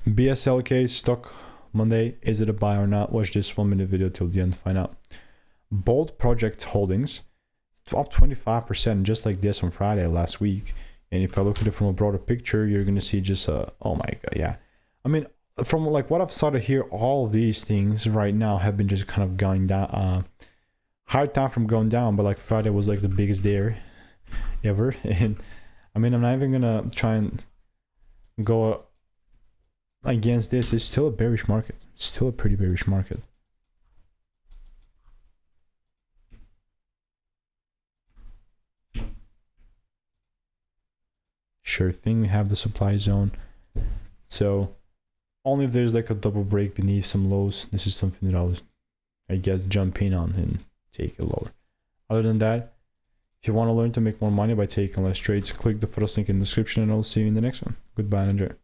BSLK Stock Monday, is it a buy or not? Watch this 1-minute video till the end to find out. Bold Project Holdings up 25% just like this on Friday last week. And if I look at it from a broader picture, you're going to see just oh my god, yeah. I mean, from like what I've started here, all of these things right now have been just kind of going down. Hard time from going down, but like Friday was like the biggest day ever. And I mean, I'm not even gonna try and go against this. It's still a bearish market. It's still a pretty bearish market. Sure thing, we have the supply zone. So only if there's like a double break beneath some lows, this is something that I'll, I guess, jump in on and take it lower. Other than that, if you want to learn to make more money by taking less trades, click the first link in the description and I'll see you in the next one. Goodbye and enjoy.